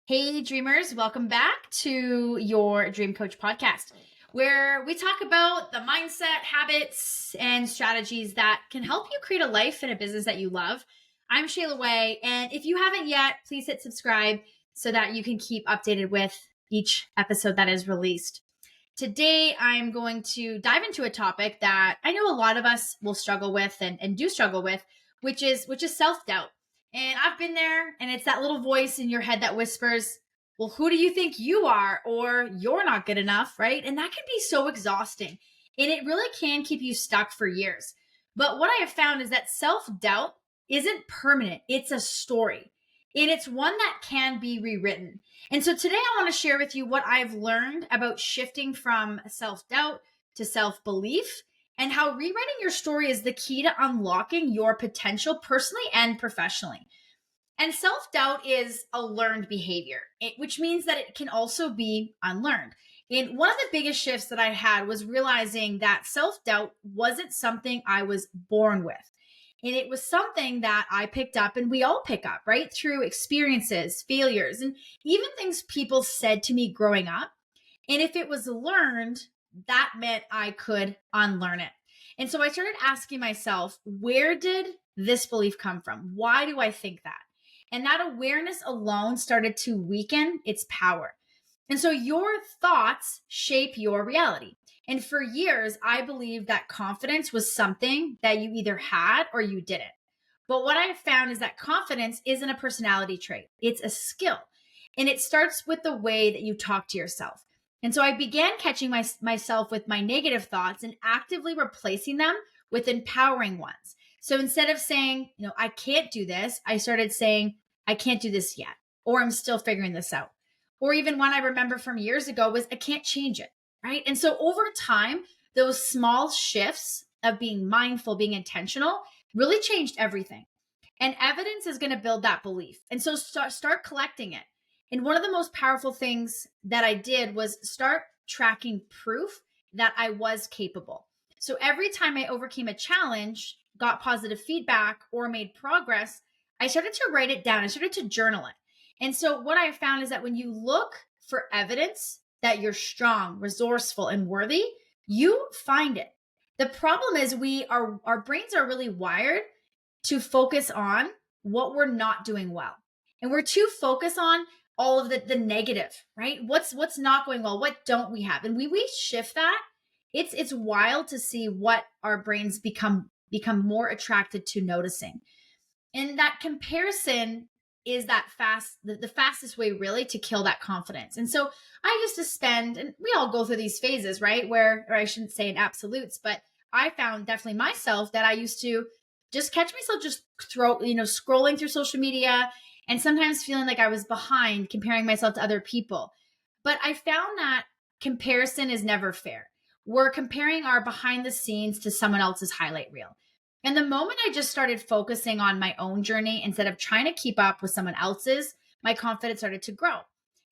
Hey, dreamers, welcome back to your Dream Coach podcast, where we talk about the mindset, habits, and strategies that can help you create a life and a business that you love. I'm Shayla Wey, and if you haven't yet, please hit subscribe so that you can keep updated with each episode that is released. Today, I'm going to dive into a topic that I know a lot of us will struggle with and do struggle with, which is self-doubt. And I've been there, and it's that little voice in your head that whispers, well, who do you think you are? Or you're not good enough, right? And that can be so exhausting. And it really can keep you stuck for years. But what I have found is that self-doubt isn't permanent. It's a story. And it's one that can be rewritten. And so today I want to share with you what I've learned about shifting from self-doubt to self-belief and how rewriting your story is the key to unlocking your potential personally and professionally. And self-doubt is a learned behavior, which means that it can also be unlearned. And one of the biggest shifts that I had was realizing that self-doubt wasn't something I was born with. And it was something that I picked up, and we all pick up, right? Through experiences, failures, and even things people said to me growing up. And if it was learned, that meant I could unlearn it. And so I started asking myself, where did this belief come from? Why do I think that? And that awareness alone started to weaken its power. And so your thoughts shape your reality. And for years, I believed that confidence was something that you either had or you didn't. But what I've found is that confidence isn't a personality trait, it's a skill. And it starts with the way that you talk to yourself. And so I began catching myself with my negative thoughts and actively replacing them with empowering ones. So instead of saying, I can't do this, I started saying, I can't do this yet, or I'm still figuring this out. Or even one I remember from years ago was, I can't change it, right? And so over time, those small shifts of being mindful, being intentional, really changed everything. And evidence is going to build that belief. And so start collecting it. And one of the most powerful things that I did was start tracking proof that I was capable. So every time I overcame a challenge, got positive feedback, or made progress, I started to write it down. I started to journal it. And so what I found is that when you look for evidence that you're strong, resourceful, and worthy, you find it. The problem is our brains are really wired to focus on what we're not doing well. And we're too focused on all of the negative, right? What's not going well? What don't we have? And we shift that. It's wild to see what our brains become more attracted to noticing. And that comparison is the fastest way really to kill that confidence. And so I used to spend, and we all go through these phases, right? Or I shouldn't say in absolutes, but I found definitely myself that I used to just catch myself just scrolling through social media and sometimes feeling like I was behind, comparing myself to other people. But I found that comparison is never fair. We're comparing our behind the scenes to someone else's highlight reel. And the moment I just started focusing on my own journey instead of trying to keep up with someone else's, my confidence started to grow.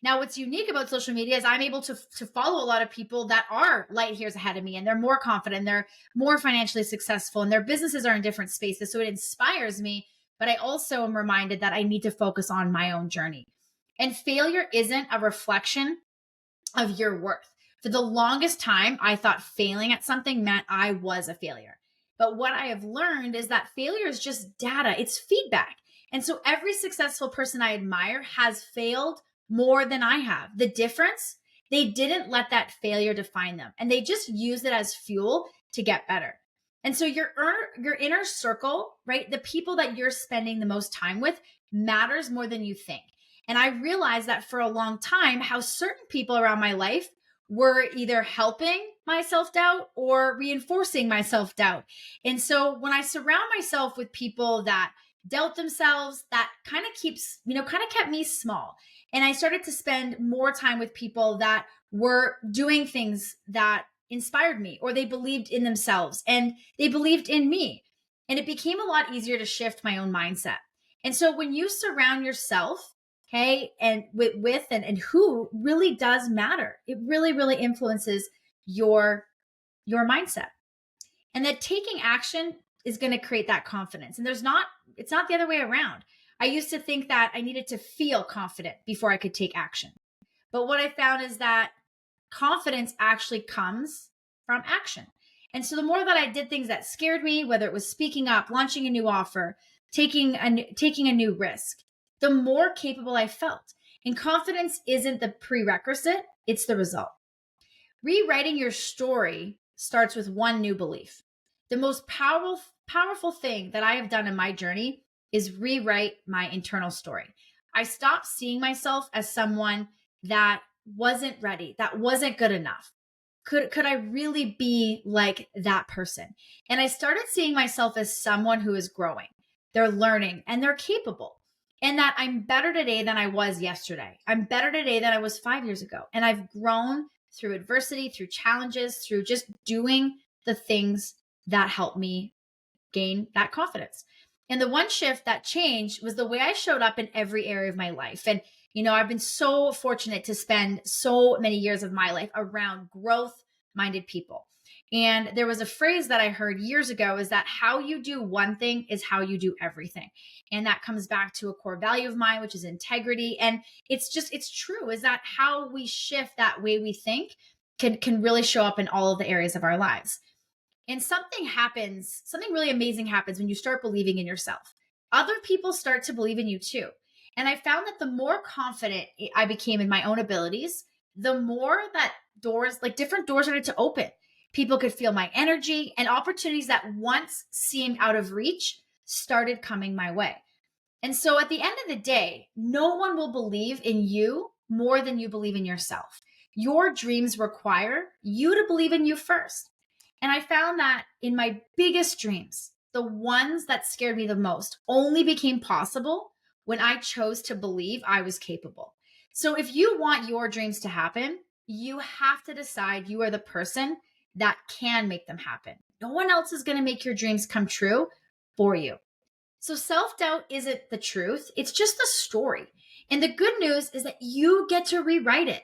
Now, what's unique about social media is I'm able to follow a lot of people that are light years ahead of me, and they're more confident, they're more financially successful, and their businesses are in different spaces. So it inspires me, but I also am reminded that I need to focus on my own journey. And failure isn't a reflection of your worth. For the longest time, I thought failing at something meant I was a failure. But what I have learned is that failure is just data, it's feedback. And so every successful person I admire has failed more than I have. The difference, they didn't let that failure define them, and they just used it as fuel to get better. And so your inner circle, right? The people that you're spending the most time with matters more than you think. And I realized that for a long time, how certain people around my life were either helping my self-doubt or reinforcing my self-doubt. And so when I surround myself with people that doubt themselves, that kind of kept me small. And I started to spend more time with people that were doing things that inspired me, or they believed in themselves and they believed in me. And it became a lot easier to shift my own mindset. And so when you surround yourself, okay, and with and who really does matter, it really, really influences your mindset. And that taking action is going to create that confidence. And it's not the other way around. I used to think that I needed to feel confident before I could take action. But what I found is that confidence actually comes from action. And so the more that I did things that scared me, whether it was speaking up, launching a new offer, taking a new risk, the more capable I felt. And confidence isn't the prerequisite, it's the result. Rewriting your story starts with one new belief. The most powerful thing that I have done in my journey is rewrite my internal story. I stopped seeing myself as someone that wasn't ready, that wasn't good enough. Could I really be like that person? And I started seeing myself as someone who is growing. They're learning and they're capable. And that I'm better today than I was yesterday. I'm better today than I was 5 years ago. And I've grown through adversity, through challenges, through just doing the things that help me gain that confidence. And the one shift that changed was the way I showed up in every area of my life. And, I've been so fortunate to spend so many years of my life around growth minded people. And there was a phrase that I heard years ago is that how you do one thing is how you do everything. And that comes back to a core value of mine, which is integrity. And it's true, is that how we shift that way we think can really show up in all of the areas of our lives. And something really amazing happens when you start believing in yourself. Other people start to believe in you too. And I found that the more confident I became in my own abilities, the more that different doors started to open. People could feel my energy, and opportunities that once seemed out of reach started coming my way. And so at the end of the day, no one will believe in you more than you believe in yourself. Your dreams require you to believe in you first. And I found that in my biggest dreams, the ones that scared me the most only became possible when I chose to believe I was capable. So if you want your dreams to happen, you have to decide you are the person that can make them happen. No one else is going to make your dreams come true for you. So self-doubt isn't the truth. It's just the story. And the good news is that you get to rewrite it,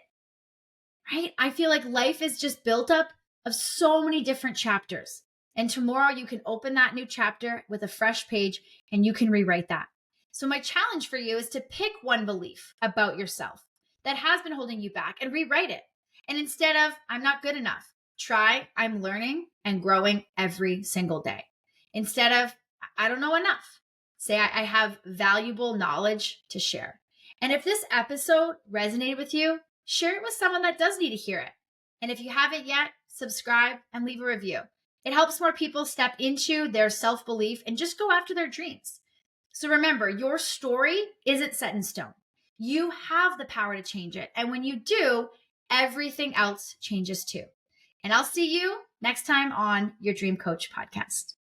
right? I feel like life is just built up of so many different chapters. And tomorrow you can open that new chapter with a fresh page and you can rewrite that. So my challenge for you is to pick one belief about yourself that has been holding you back and rewrite it. And instead of, I'm not good enough, try, I'm learning and growing every single day. Instead of, I don't know enough, say, I have valuable knowledge to share. And if this episode resonated with you, share it with someone that does need to hear it. And if you haven't yet, subscribe and leave a review. It helps more people step into their self-belief and just go after their dreams. So remember, your story isn't set in stone. You have the power to change it. And when you do, everything else changes too. And I'll see you next time on your Dream Coach podcast.